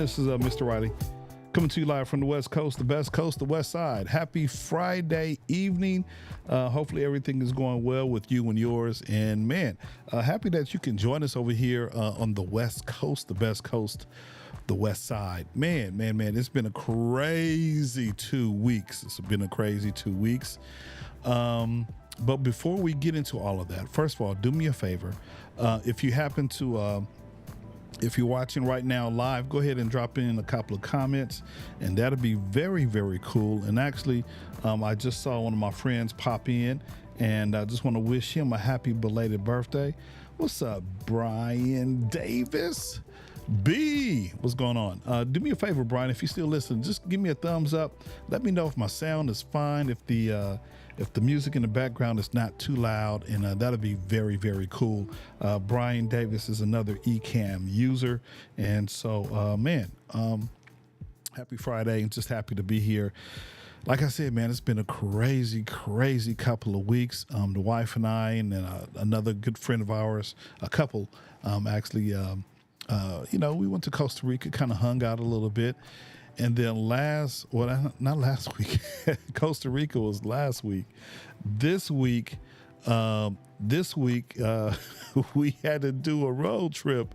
This is Mr. Riley coming to you live from the West Coast, the best coast, the West Side. Happy Friday evening. Hopefully everything is going well with you and yours. And man, happy that you can join us over here on the West Coast, the best coast, the West Side. Man, it's been a crazy 2 weeks. It's been a crazy 2 weeks. But before we get into all of that, first of all, do me a favor. If you happen to, if you're watching right now live, go ahead and drop in a couple of comments, and that'll be very, very cool. And actually, I just saw one of my friends pop in, and I just want to wish him a happy belated birthday. What's up, Brian Davis? B, what's going on? Do me a favor, Brian, if you still listen, just give me a thumbs up. Let me know if my sound is fine, if the music in the background is not too loud, and that'll be very, very cool. Brian Davis is another Ecamm user, and so man, happy Friday, and just happy to be here. Like I said, man, it's been a crazy couple of weeks. The wife and I, and then another good friend of ours, a couple, actually. We went to Costa Rica, kind of hung out a little bit. And then not last week, Costa Rica was last week. This week, we had to do a road trip,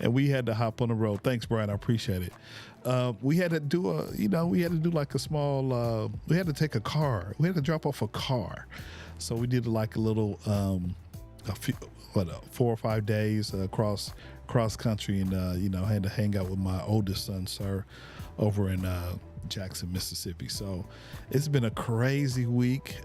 and we had to hop on the road. Thanks, Brian. I appreciate it. We had to do like a small, we had to take a car. We had to drop off a car. So we did like a little, 4 or 5 days cross country, and I had to hang out with my oldest son, sir, over in Jackson, Mississippi. So it's been a crazy week,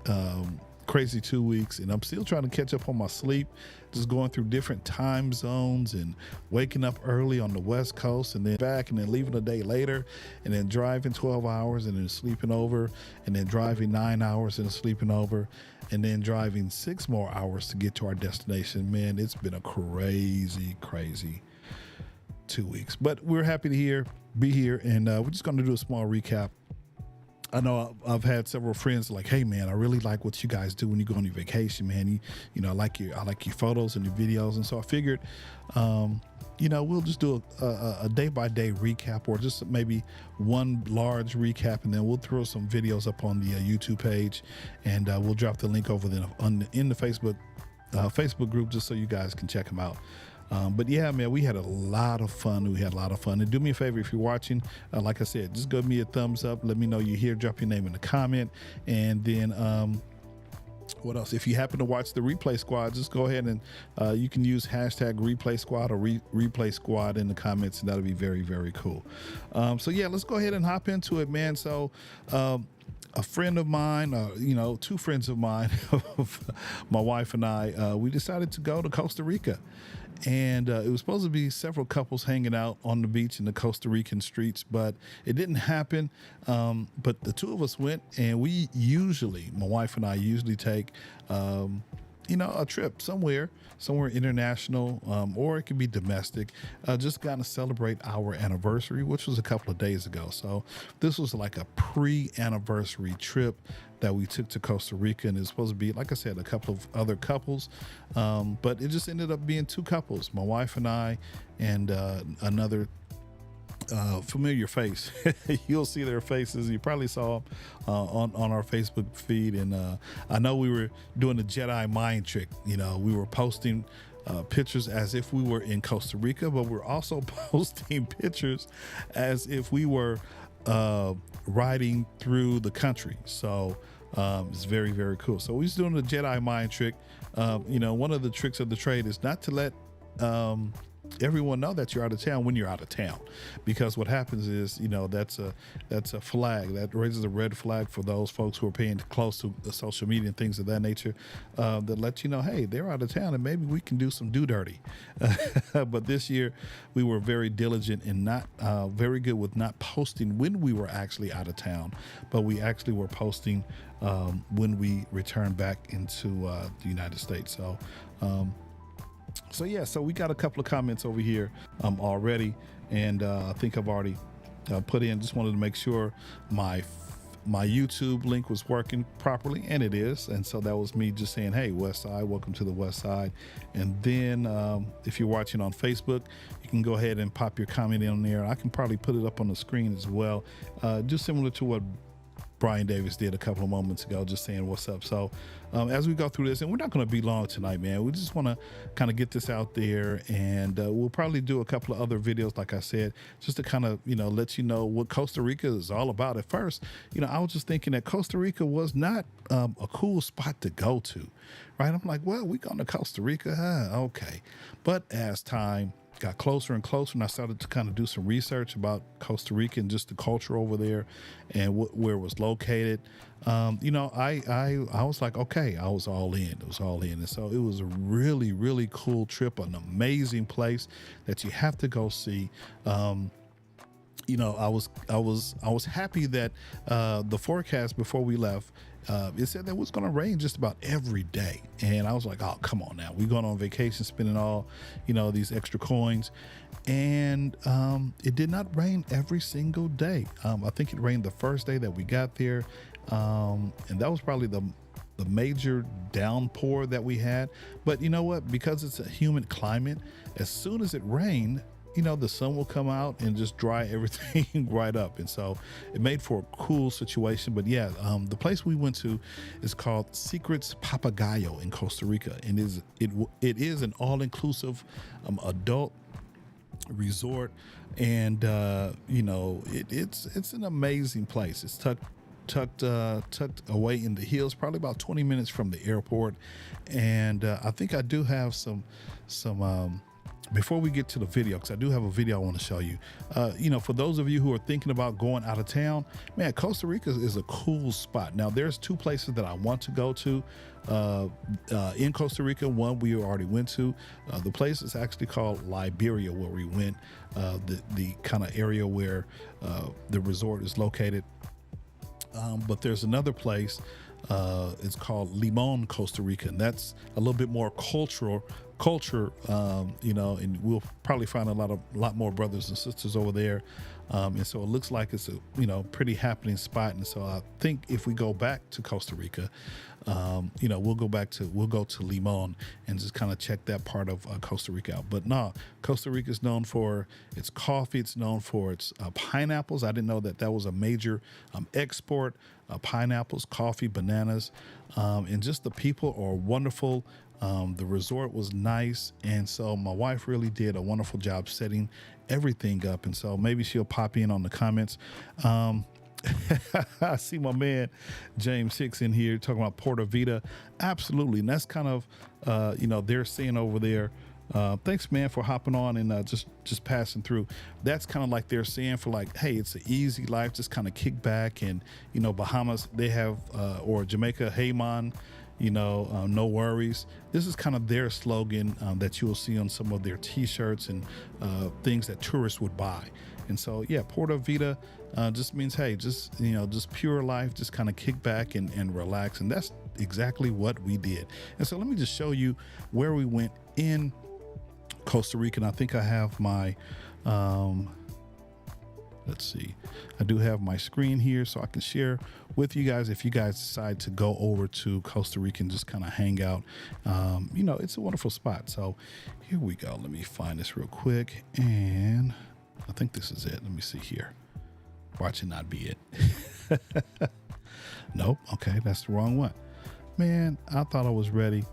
crazy 2 weeks, and I'm still trying to catch up on my sleep, just going through different time zones and waking up early on the West Coast and then back and then leaving a day later and then driving 12 hours and then sleeping over and then driving 9 hours and sleeping over and then driving 6 more hours to get to our destination. Man, it's been a crazy 2 weeks, but we're happy to be here, and we're just going to do a small recap. I know I've had several friends like, hey man, I really like what you guys do when you go on your vacation, man. I like your photos and your videos. And so I figured, we'll just do a day-by-day recap, or just maybe one large recap, and then we'll throw some videos up on the YouTube page, and we'll drop the link over in the Facebook group, just so you guys can check them out. But yeah, man, we had a lot of fun. And do me a favor, if you're watching, like I said, just give me a thumbs up. Let me know you're here. Drop your name in the comment. And then, what else? If you happen to watch the replay squad, just go ahead and you can use hashtag replay squad or replay squad in the comments, and that'll be very, very cool. So yeah, let's go ahead and hop into it, man. So, a friend of mine, 2 friends of mine, my wife and I, we decided to go to Costa Rica. And it was supposed to be several couples hanging out on the beach in the Costa Rican streets, but it didn't happen. But the 2 of us went, and my wife and I usually take, a trip somewhere international, or it could be domestic, just kind of celebrate our anniversary, which was a couple of days ago. So this was like a pre-anniversary trip that we took to Costa Rica, and it's supposed to be, like I said, a couple of other couples, but it just ended up being 2 couples, my wife and I, and another familiar face. You'll see their faces. You probably saw them on our Facebook feed. And I know we were doing the Jedi mind trick. We were posting pictures as if we were in Costa Rica, but we're also posting pictures as if we were riding through the country. So it's very, very cool. So we're just doing the Jedi mind trick. One of the tricks of the trade is not to let everyone know that you're out of town when you're out of town, because what happens is, that's a flag that raises a red flag for those folks who are paying close to the social media and things of that nature, that let you know, hey, they're out of town and maybe we can do some dirty. But this year we were very diligent and not very good with not posting when we were actually out of town, but we actually were posting when we returned back into the United States. So we got a couple of comments over here already, and I think I've already put in. Just wanted to make sure my my YouTube link was working properly, and it is. And so that was me just saying, hey, West Side, welcome to the West Side. And then if you're watching on Facebook, you can go ahead and pop your comment in there. I can probably put it up on the screen as well, just similar to what Brian Davis did a couple of moments ago, just saying what's up. So as we go through this, and we're not going to be long tonight, man, we just want to kind of get this out there, and we'll probably do a couple of other videos, like I said, just to kind of, let you know what Costa Rica is all about. At first, I was just thinking that Costa Rica was not a cool spot to go to, right? I'm like, well, we going to Costa Rica, okay. But as time got closer and closer, and I started to kind of do some research about Costa Rica and just the culture over there and where it was located. I was like, okay, I was all in. It was all in. And so it was a really, really cool trip, an amazing place that you have to go see. I was happy that the forecast before we left, it said that it was going to rain just about every day. And I was like, oh, come on now. We're going on vacation, spending all, these extra coins. And it did not rain every single day. I think it rained the first day that we got there. And that was probably the major downpour that we had. But you know what? Because it's a humid climate, as soon as it rained, the sun will come out and just dry everything right up. And so it made for a cool situation. But yeah, the place we went to is called Secrets Papagayo in Costa Rica. And it is an all-inclusive adult resort. And, it's an amazing place. It's tucked away in the hills, probably about 20 minutes from the airport. And I think I do have some before we get to the video, because I do have a video I want to show you, for those of you who are thinking about going out of town, man, Costa Rica is a cool spot. Now, there's two places that I want to go to in Costa Rica. One we already went to. The place is actually called Liberia, where we went, the kind of area where the resort is located. But there's another place, it's called Limon, Costa Rica, and that's a little bit more culture, and we'll probably find a lot more brothers and sisters over there. And so it looks like it's a, pretty happening spot. And so I think if we go back to Costa Rica, we'll go to Limon and just kind of check that part of Costa Rica out. But no, Costa Rica is known for its coffee. It's known for its pineapples. I didn't know that was a major export. Pineapples, coffee, bananas, and just the people are wonderful. The resort was nice, and so my wife really did a wonderful job setting everything up. And so maybe she'll pop in on the comments. I see my man James Hicks in here talking about Puerto Vida. Absolutely, and that's kind of they're saying over there. Thanks, man, for hopping on and just passing through. That's kind of like they're saying for like, hey, it's an easy life, just kind of kick back. And Bahamas, they have or Jamaica, hey man, no worries. This is kind of their slogan that you will see on some of their t-shirts and things that tourists would buy. And so, yeah, Puerto Vida just means, hey, just pure life, just kind of kick back and relax. And that's exactly what we did. And so let me just show you where we went in Costa Rica. And I think I have my, let's see, I do have my screen here so I can share with you guys if you guys decide to go over to Costa Rica and just kind of hang out. It's a wonderful spot. So here we go. Let me find this real quick. And I think this is it. Let me see here. Watch it not be it. Nope. Okay, that's the wrong one. Man, I thought I was ready.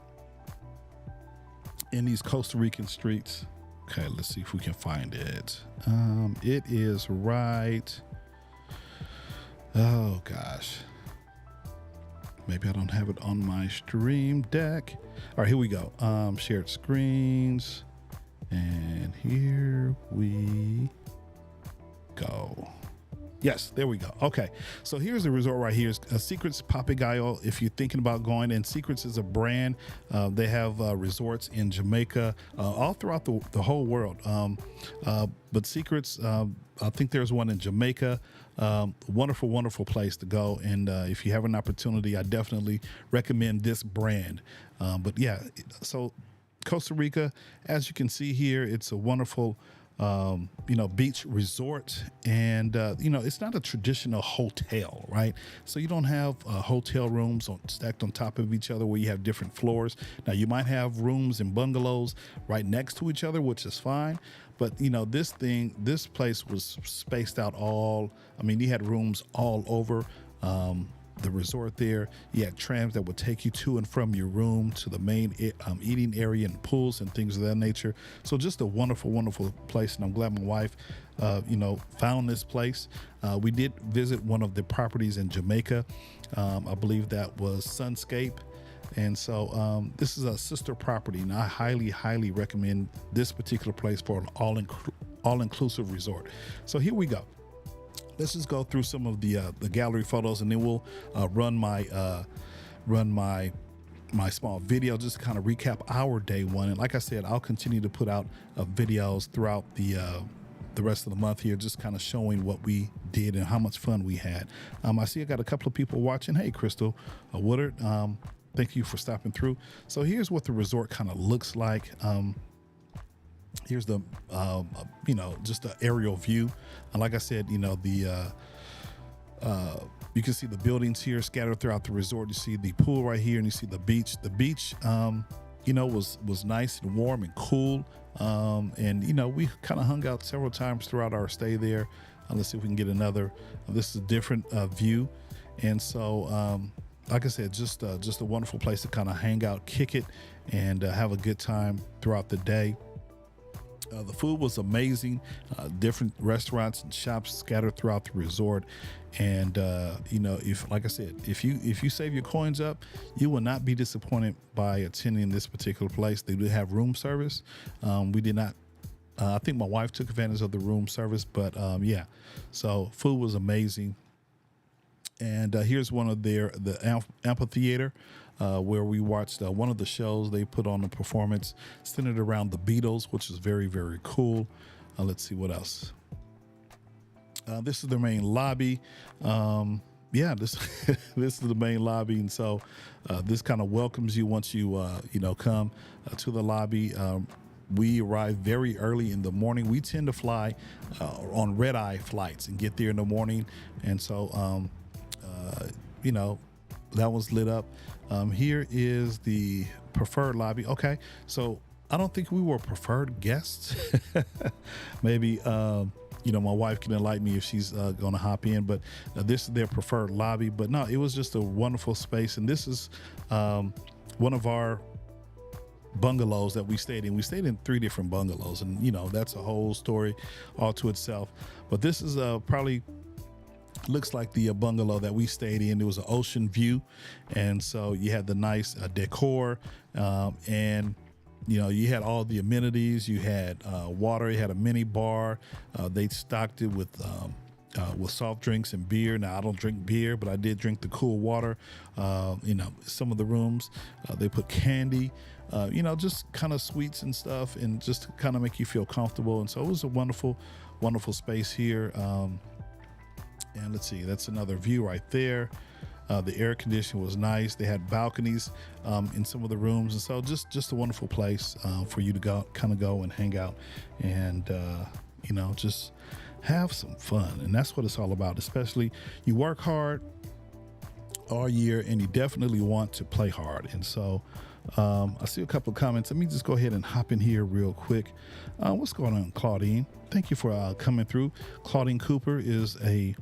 In these Costa Rican streets. Okay, let's see if we can find it. It is right. Oh gosh. Maybe I don't have it on my stream deck. All right, here we go. Shared screens. And here we go. Yes, there we go. Okay, so here's the resort right here. Secrets Papagayo, if you're thinking about going. And Secrets is a brand. They have resorts in Jamaica, all throughout the whole world. But Secrets, I think there's one in Jamaica. Wonderful, wonderful place to go. And if you have an opportunity, I definitely recommend this brand. But yeah, so Costa Rica, as you can see here, it's a wonderful beach resort. And, it's not a traditional hotel, right? So you don't have hotel rooms stacked on top of each other where you have different floors. Now, you might have rooms and bungalows right next to each other, which is fine. But, this place was spaced out you had rooms all over the resort there. You had trams that would take you to and from your room to the main eating area and pools and things of that nature. So just a wonderful, wonderful place. And I'm glad my wife, found this place. We did visit one of the properties in Jamaica. I believe that was Sunscape. And so this is a sister property, and I highly, highly recommend this particular place for an all-inclusive resort. So here we go. Let's just go through some of the gallery photos, and then we'll run my small video just to kind of recap our day one. And like I said, I'll continue to put out videos throughout the rest of the month here, just kind of showing what we did and how much fun we had. I see I got a couple of people watching. Hey, Crystal Woodard, thank you for stopping through. So here's what the resort kind of looks like. Here's the, just the aerial view. And like I said, you can see the buildings here scattered throughout the resort. You see the pool right here, and you see the beach. The beach, was nice and warm and cool. And we kind of hung out several times throughout our stay there. Let's see if we can get another. This is a different view. And so, like I said, just a wonderful place to kind of hang out, kick it, and have a good time throughout the day. The food was amazing. Different restaurants and shops scattered throughout the resort. And, if you save your coins up, you will not be disappointed by attending this particular place. They do have room service. We did not, I think my wife took advantage of the room service, but so food was amazing. And here's one of the amphitheater where we watched one of the shows. They put on a performance centered around the Beatles, which is very, very cool. Let's see what else. This is the main lobby. This this is the main lobby, and so this kind of welcomes you once you come to the lobby. We arrive very early in the morning. We tend to fly on red-eye flights and get there in the morning, and so that was lit up. Here is the preferred lobby. Okay, so I don't think we were preferred guests. Maybe my wife can enlighten me if she's going to hop in, but this is their preferred lobby. But no, it was just a wonderful space, and this is one of our bungalows that we stayed in. We stayed in 3 different bungalows, and that's a whole story all to itself. But this is probably looks like the bungalow that we stayed in. It was an ocean view, and so you had the nice decor, and you had all the amenities. You had water. You had a mini bar. They stocked it with soft drinks and beer. Now, I don't drink beer, but I did drink the cool water. Some of the rooms, they put candy, just kind of sweets and stuff, and just to kind of make you feel comfortable. And so it was a wonderful, wonderful space here. And let's see, that's another view right there. The air conditioning was nice. They had balconies in some of the rooms, and so just a wonderful place for you to go and hang out, and just have some fun. And that's what it's all about. Especially, you work hard all year, and you definitely want to play hard. And so I see a couple of comments. Let me just go ahead and hop in here real quick. What's going on, Claudine? Thank you for coming through. Claudine Cooper is a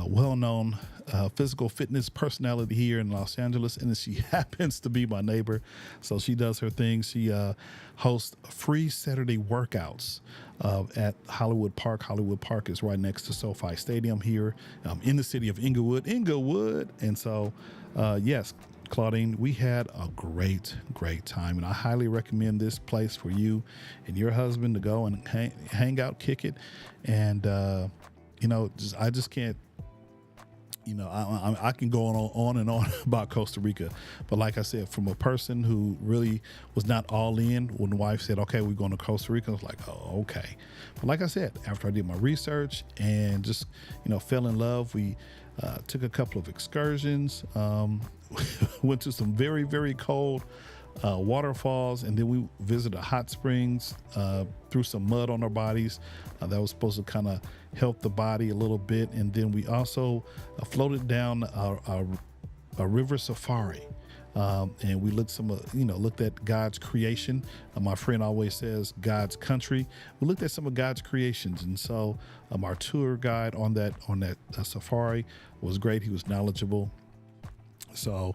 well-known physical fitness personality here in Los Angeles, and she happens to be my neighbor, so she does her thing. She hosts free Saturday workouts at Hollywood Park. Hollywood Park is right next to SoFi Stadium here in the city of Inglewood. And so yes, Claudine, we had a great time, and I highly recommend this place for you and your husband to go and hang out, kick it, and I just can't. I can go on and on about Costa Rica, but like I said, from a person who really was not all in, when the wife said, "Okay, we're going to Costa Rica," I was like, "Oh, okay." But like I said, after I did my research and just fell in love, we took a couple of excursions, went to some very, very cold waterfalls, and then we visited hot springs, threw some mud on our bodies. That was supposed to kind of help the body a little bit. And then we also floated down a river safari. And we looked looked at God's creation. My friend always says God's country. We looked at some of God's creations, and so our tour guide on that safari was great. He was knowledgeable. So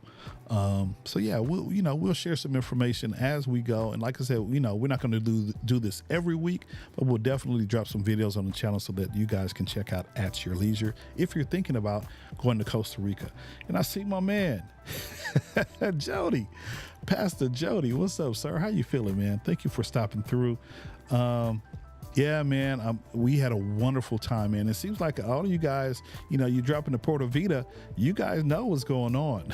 yeah, we'll share some information as we go. And like I said, we're not going to do this every week, but we'll definitely drop some videos on the channel so that you guys can check out at your leisure if you're thinking about going to Costa Rica. And I see my man, Jody, Pastor Jody. What's up, sir? How you feeling, man? Thank you for stopping through. Yeah, man, we had a wonderful time, man. It seems like all of you guys, you drop into Puerto Vita, you guys know what's going on.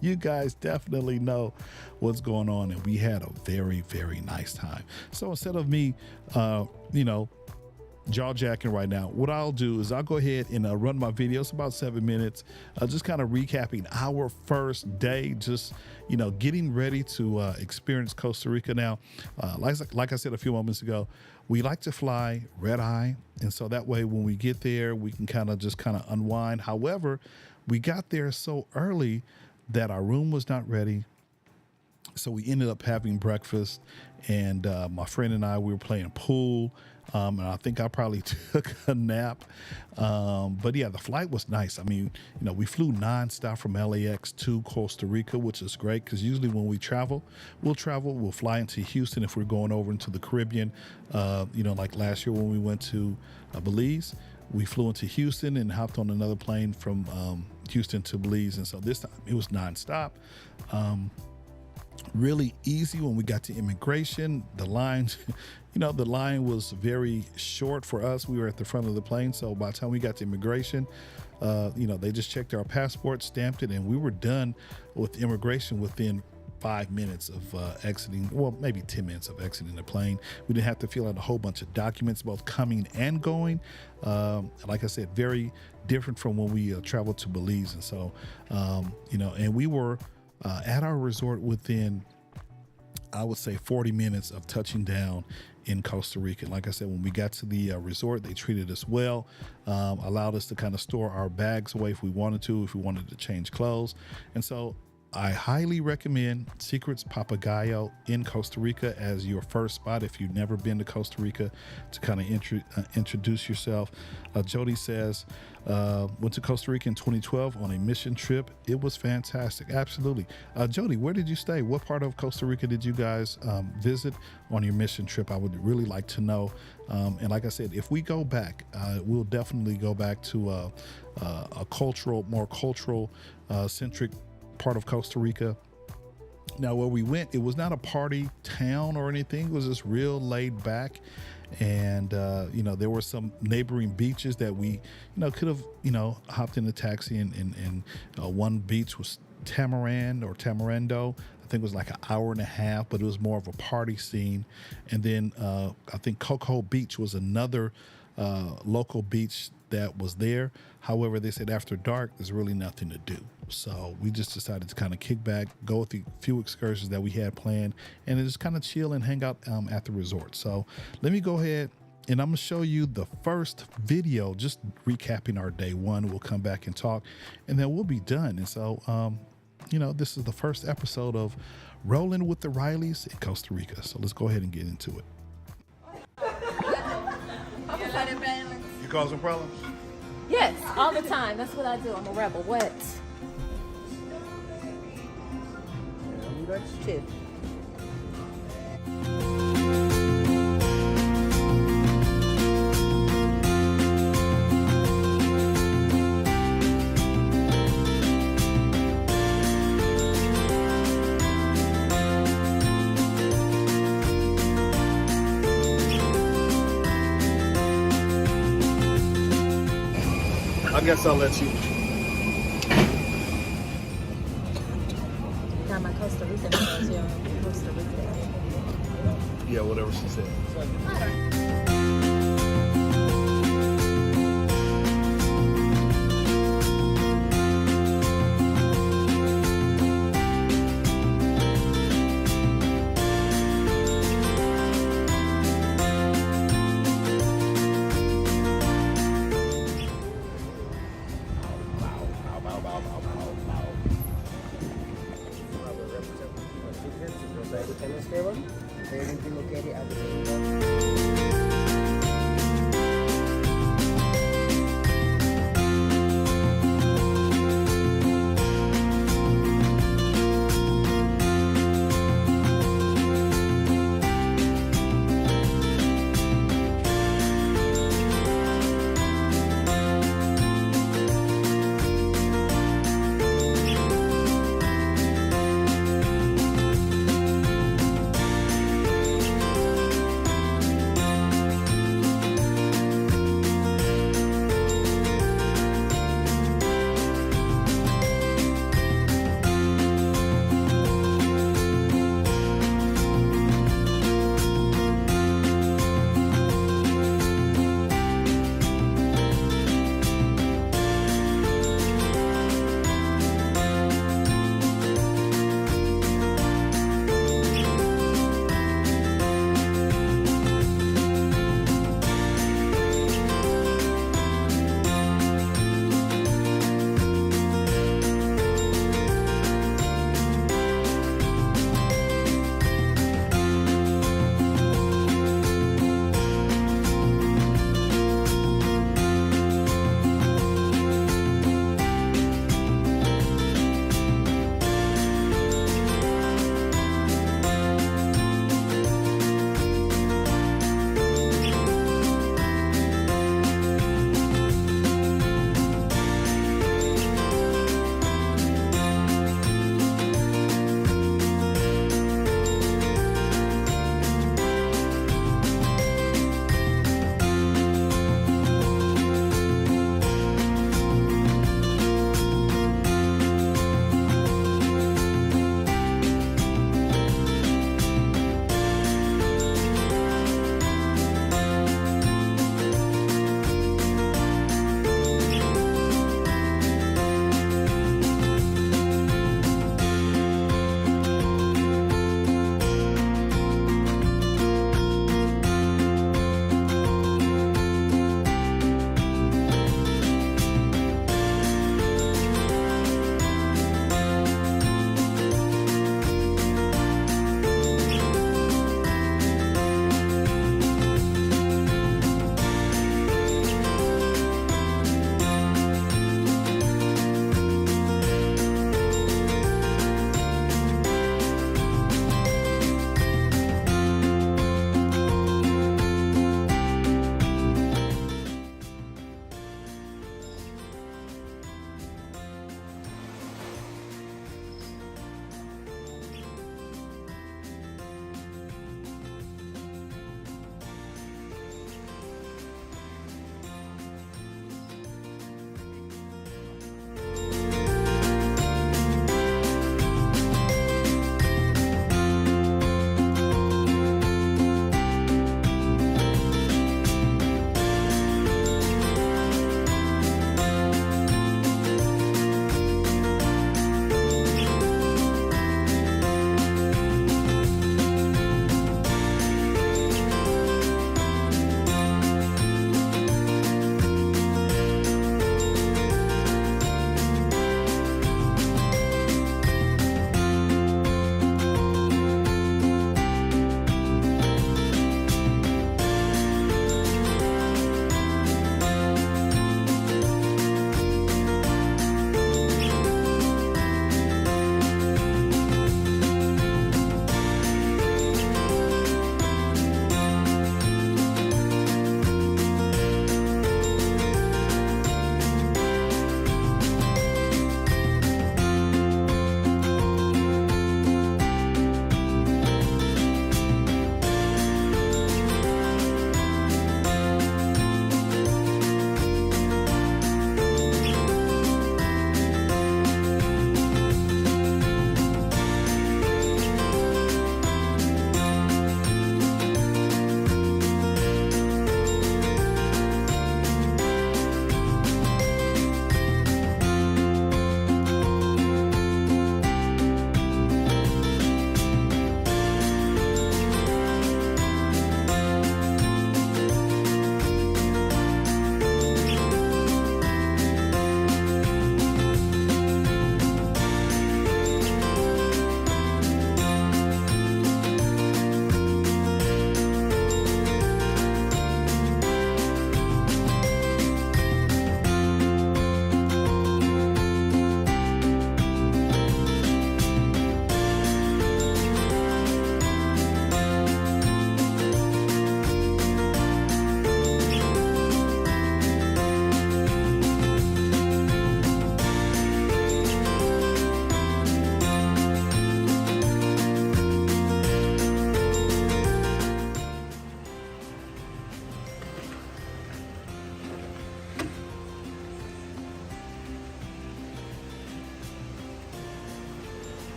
You guys definitely know what's going on, and we had a very, very nice time. So instead of me, jaw-jacking right now, what I'll do is I'll go ahead and run my video. It's about 7 minutes, just kind of recapping our first day, just getting ready to experience Costa Rica. Now, like I said a few moments ago, we like to fly red eye, and so that way when we get there, we can kind of unwind. However, we got there so early that our room was not ready, so we ended up having breakfast, and my friend and we were playing pool. And I think I probably took a nap. But yeah, the flight was nice. I mean, we flew nonstop from LAX to Costa Rica, which is great because usually when we travel, we'll fly into Houston if we're going over into the Caribbean. Like last year when we went to Belize, we flew into Houston and hopped on another plane from Houston to Belize. And so this time it was nonstop. Really easy when we got to immigration. The lines, the line was very short for us. We were at the front of the plane. So by the time we got to immigration, they just checked our passport, stamped it, and we were done with immigration within 5 minutes of exiting, well, maybe 10 minutes of exiting the plane. We didn't have to fill out a whole bunch of documents, both coming and going. Like I said, very different from when we traveled to Belize. And so, and we were at our resort within, I would say, 40 minutes of touching down in Costa Rica. Like I said, when we got to the resort, they treated us well, allowed us to kind of store our bags away if we wanted to change clothes. And so I highly recommend Secrets Papagayo in Costa Rica as your first spot if you've never been to Costa Rica, to kind of introduce yourself. Jody says, went to Costa Rica in 2012 on a mission trip. It was fantastic. Absolutely. Jody, where did you stay? What part of Costa Rica did you guys visit on your mission trip? I would really like to know. And like I said, if we go back, we'll definitely go back to a more cultural centric part of Costa Rica. Now, where we went, it was not a party town or anything. It was just real laid back. And, there were some neighboring beaches that we, could have, hopped in a taxi and one beach was Tamarindo. I think it was like an hour and a half, but it was more of a party scene. And then I think Cocoa Beach was another local beach that was there. However, they said after dark, there's really nothing to do. So we just decided to kind of kick back, go with the few excursions that we had planned, and just kind of chill and hang out at the resort. So let me go ahead and I'm going to show you the first video, just recapping our day one. We'll come back and talk, and then we'll be done. And so, this is the first episode of Rolling with the Rileys in Costa Rica. So let's go ahead and get into it. You cause some problems? Yes, all the time. That's what I do. I'm a rebel. What? That's two. I guess I'll let you. Got my Costa Rican nails, yo. Costa Rica. Yeah, whatever she said. RileyWorld. Currently located at the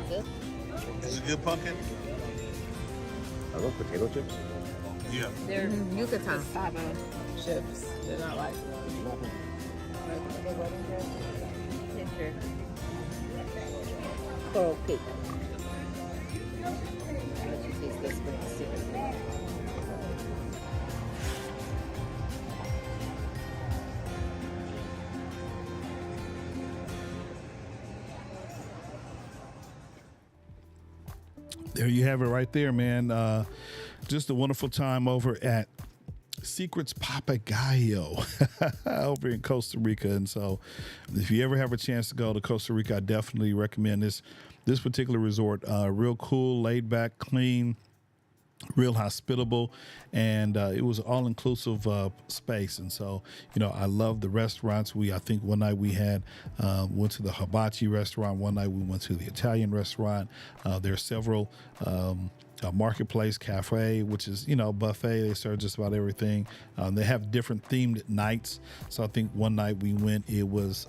good. Is it good pumpkin? Are those potato chips? Yeah. They're Yucatan cassava. chips. They're not like coral cake. Let you taste this with the secret. There you have it right there, man. Just a wonderful time over at Secrets Papagayo over in Costa Rica. And so if you ever have a chance to go to Costa Rica, I definitely recommend this particular resort. Real cool, laid back, clean, real hospitable, and it was all-inclusive space. And so, I love the restaurants. I think one night we had went to the hibachi restaurant. One night we went to the Italian restaurant. There are several marketplace cafe, which is buffet. They serve just about everything. They have different themed nights. So I think one night we went, it was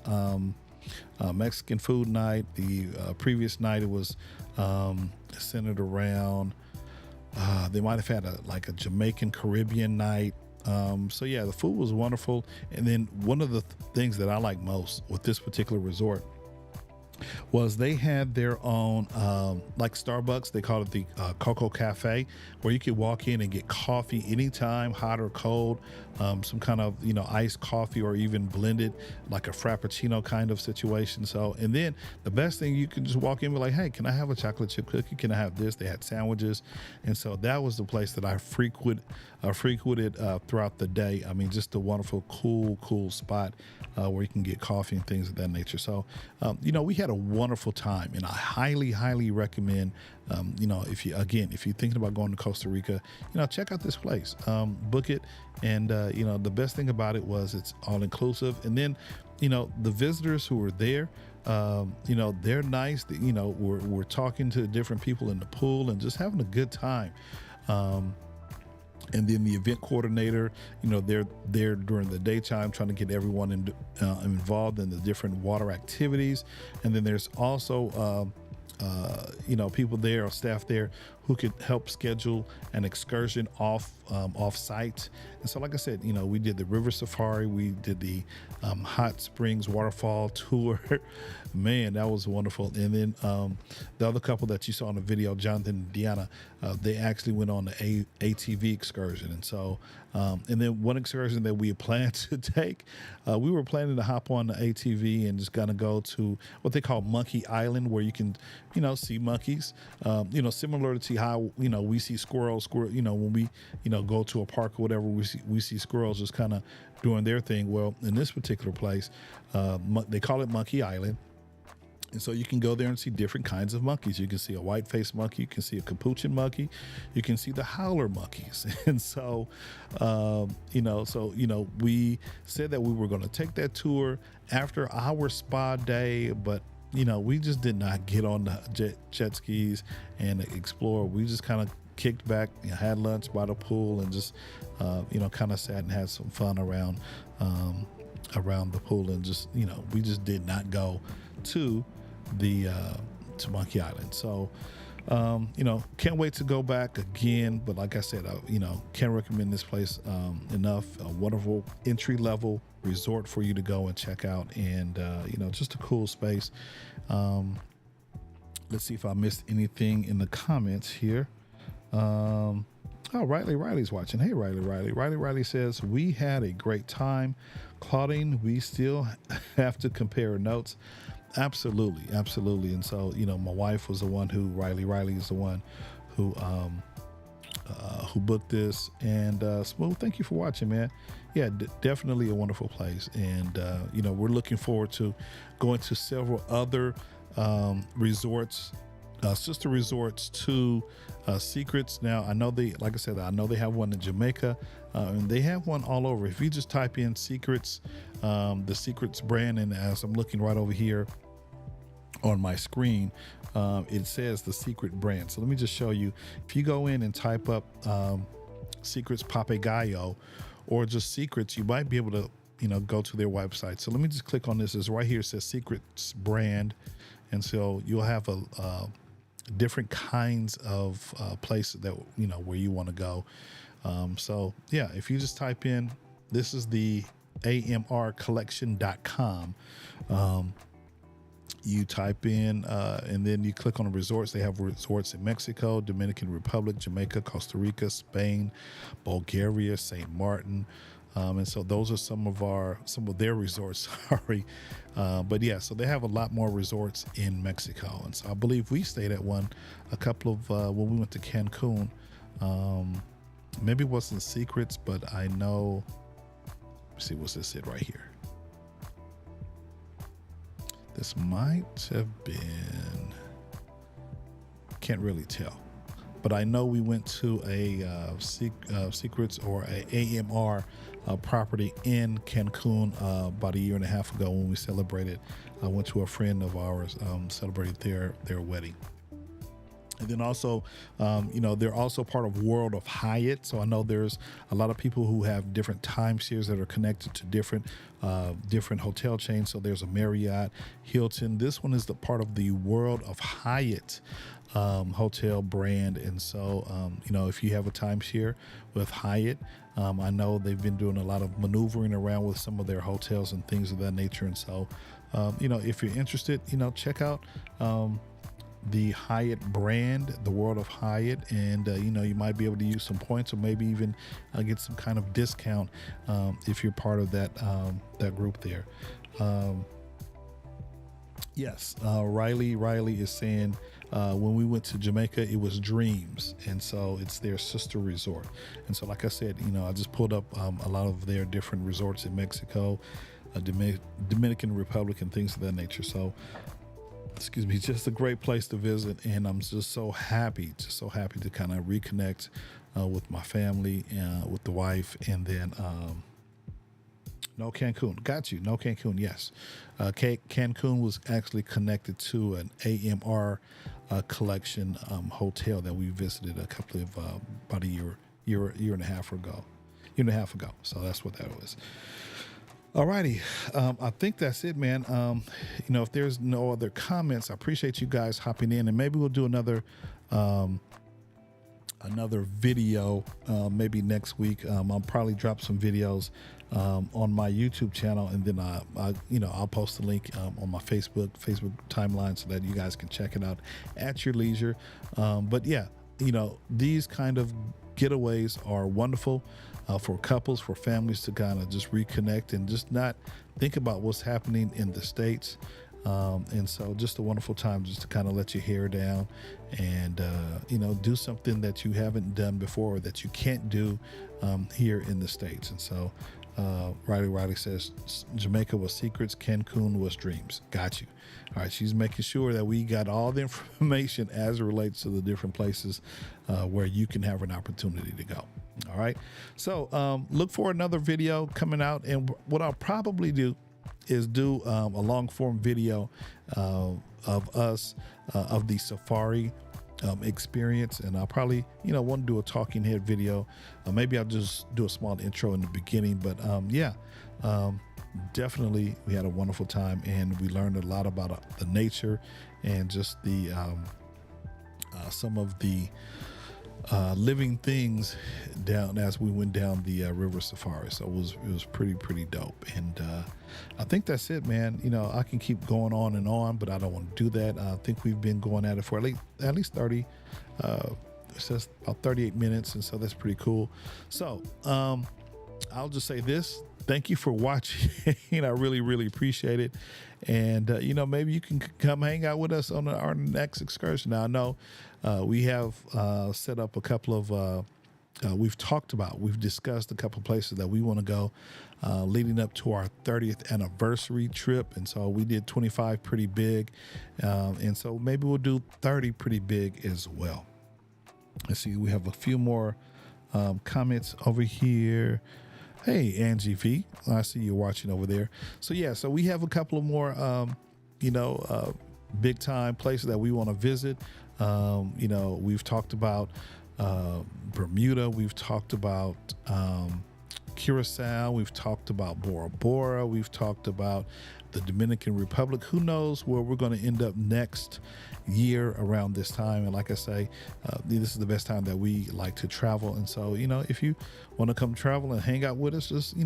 Mexican food night. The previous night it was centered around they might have had a Jamaican Caribbean night. So yeah, the food was wonderful. And then one of the things that I like most with this particular resort was they had their own, like Starbucks, they call it the Cocoa Cafe, where you could walk in and get coffee anytime, hot or cold, some kind of, iced coffee or even blended, like a Frappuccino kind of situation. So, and then the best thing, you can just walk in and be like, hey, can I have a chocolate chip cookie? Can I have this? They had sandwiches. And so that was the place that I frequented throughout the day. I mean, just a wonderful, cool spot where you can get coffee and things of that nature. So, we had a wonderful time, and I highly recommend, if you're thinking about going to Costa Rica, check out this place, book it. And, the best thing about it was it's all inclusive. And then, the visitors who were there, they're nice. We're talking to different people in the pool and just having a good time. And then the event coordinator, they're there during the daytime trying to get everyone involved in the different water activities. And then there's also, people there or staff there who could help schedule an excursion off site. And so, like I said, we did the river safari, we did the hot springs waterfall tour. Man, that was wonderful. And then the other couple that you saw in the video, Jonathan and Deanna, they actually went on the ATV excursion. And so, and then one excursion that we had planned to take, we were planning to hop on the ATV and just gonna go to what they call Monkey Island, where you can, see monkeys, similar to how, we see squirrels, when we, go to a park or whatever, we see squirrels just kind of doing their thing. Well, in this particular place, they call it Monkey Island. And so you can go there and see different kinds of monkeys. You can see a white-faced monkey. You can see a capuchin monkey. You can see the howler monkeys. And so, we said that we were going to take that tour after our spa day, but we just did not get on the jet skis and explore. We just kind of kicked back, had lunch by the pool, and just, kind of sat and had some fun around the pool. And just, we just did not go to to Monkey Island. So, can't wait to go back again. But like I said, can't recommend this place enough. A wonderful entry-level resort for you to go and check out, and just a cool space. Let's see if I missed anything in the comments here. Riley's watching. Hey, Riley says, we had a great time. Claudine, we still have to compare notes. Absolutely. And so, my wife was the one who, Riley is the one who booked this. And Smooth, thank you for watching, man. Yeah, definitely a wonderful place. And, we're looking forward to going to several other resorts, sister resorts to Secrets. Now, I know they have one in Jamaica, and they have one all over. If you just type in Secrets, the Secrets brand, and as I'm looking right over here on my screen, it says the Secret brand. So let me just show you. If you go in and type up Secrets Papagayo or just Secrets, you might be able to go to their website. So let me just click on this. It's right here. It says Secrets brand. And so you'll have different kinds of places that, you know, where you want to go. So yeah, if you just type in, this is the amrcollection.com. You type in, and then you click on the resorts. They have resorts in Mexico, Dominican Republic, Jamaica, Costa Rica, Spain, Bulgaria, St. Martin. And so those are some of their resorts. Sorry. But yeah, so they have a lot more resorts in Mexico. And so I believe we stayed at one, a couple of, when we went to Cancun. Maybe it wasn't Secrets, but I know, let's see, what's this it right here? This might have been, can't really tell, but I know we went to a Secrets or a AMR property in Cancun about a year and a half ago when we celebrated. I went to a friend of ours, celebrated their wedding. And then also, you know, they're also part of World of Hyatt. So I know there's a lot of people who have different timeshares that are connected to different hotel chains. So there's a Marriott, Hilton. This one is the part of the World of Hyatt hotel brand. And so, you know, if you have a timeshare with Hyatt, I know they've been doing a lot of maneuvering around with some of their hotels and things of that nature. And so, you know, if you're interested, you know, check out the Hyatt brand, the World of Hyatt, and you know, you might be able to use some points or maybe even get some kind of discount if you're part of that group there. Yes, Riley is saying when we went to Jamaica, it was Dreams, and so it's their sister resort. And so, like I said, you know, I just pulled up a lot of their different resorts in Mexico, Dominican Republic, and things of that nature. So, excuse me, just a great place to visit, and I'm just so happy to kind of reconnect with my family, with the wife, and then no Cancun. Got you. No Cancun. Yes, Cancun was actually connected to an AMR collection hotel that we visited a couple of about a year and a half ago. So that's what that was. Alrighty, I think that's it, man. You know, if there's no other comments, I appreciate you guys hopping in, and maybe we'll do another video maybe next week. I'll probably drop some videos on my YouTube channel, and then I'll post the link on my Facebook timeline so that you guys can check it out at your leisure. But yeah, you know, these kind of getaways are wonderful for couples, for families to kind of just reconnect and just not think about what's happening in the States. And so just a wonderful time just to kind of let your hair down and, you know, do something that you haven't done before or that you can't do here in the States. And so Riley says Jamaica was Secrets, Cancun was Dreams. Got you. All right, she's making sure that we got all the information as it relates to the different places where you can have an opportunity to go. All right, so look for another video coming out, and what I'll probably do is do a long form video of us of the safari experience, and I'll probably want to do a talking head video. Maybe I'll just do a small intro in the beginning, but definitely we had a wonderful time, and we learned a lot about the nature and just the some of the living things down as we went down the river safari. So it was pretty dope. And I think that's it, man. You know, I can keep going on and on, but I don't want to do that. I think we've been going at it for at least 30 it says about 38 minutes, and so that's pretty cool. So I'll just say this: thank you for watching. I really appreciate it. And maybe you can come hang out with us on our next excursion. Now I know we have set up a couple of we've discussed a couple of places that we want to go leading up to our 30th anniversary trip. And so we did 25 pretty big, and so maybe we'll do 30 pretty big as well. Let's see, we have a few more comments over here. Hey, Angie V, I see you watching over there. So yeah, so we have a couple of more, big time places that we want to visit. We've talked about Bermuda. We've talked about Curacao. We've talked about Bora Bora. We've talked about the Dominican Republic. Who knows where we're going to end up next year around this time? And like I say, this is the best time that we like to travel. And so, if you want to come travel and hang out with us, just,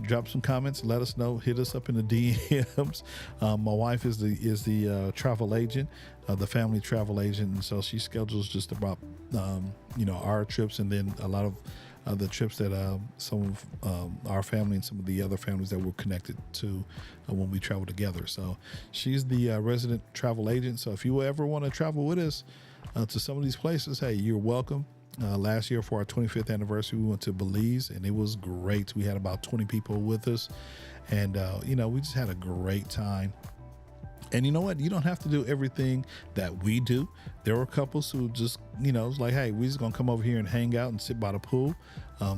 drop some comments, let us know, hit us up in the DMs. My wife is the travel agent, the family travel agent. And so she schedules just about, our trips, and then a lot of the trips that some of our family and some of the other families that we're connected to when we travel together. So she's the resident travel agent. So if you ever want to travel with us to some of these places, hey, you're welcome. Last year for our 25th anniversary, we went to Belize, and it was great. We had about 20 people with us, and we just had a great time. And you know what? You don't have to do everything that we do. There were couples who just, it's like, hey, we're just going to come over here and hang out and sit by the pool.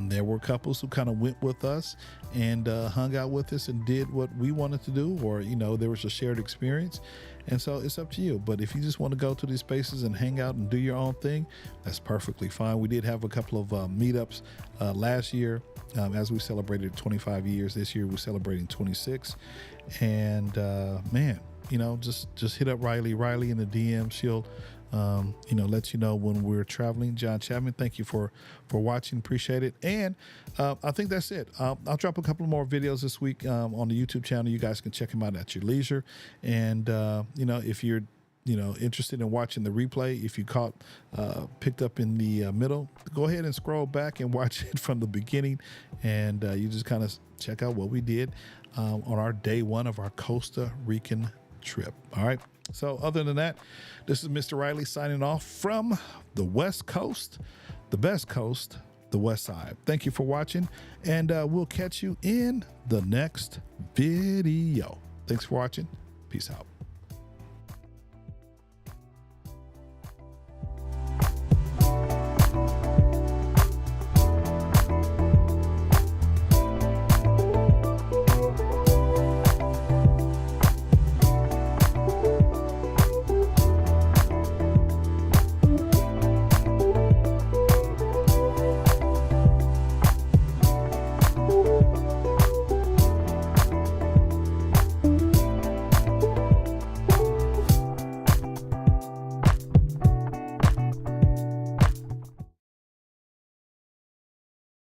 There were couples who kind of went with us and hung out with us and did what we wanted to do, or, there was a shared experience. And so it's up to you. But if you just want to go to these spaces and hang out and do your own thing, that's perfectly fine. We did have a couple of meetups last year as we celebrated 25 years. This year we're celebrating 26. And man, just hit up Riley in the DM. She'll, let you know when we're traveling. John Chapman, thank you for watching. Appreciate it. And I think that's it. I'll drop a couple more videos this week on the YouTube channel. You guys can check them out at your leisure. And, if you're, interested in watching the replay, if you picked up in the middle, go ahead and scroll back and watch it from the beginning. And you just kind of check out what we did on our day one of our Costa Rican trip. All right. So other than that, this is Mr. Riley signing off from the West Coast, the best coast, the West Side. Thank you for watching, and we'll catch you in the next video. Thanks for watching. Peace out.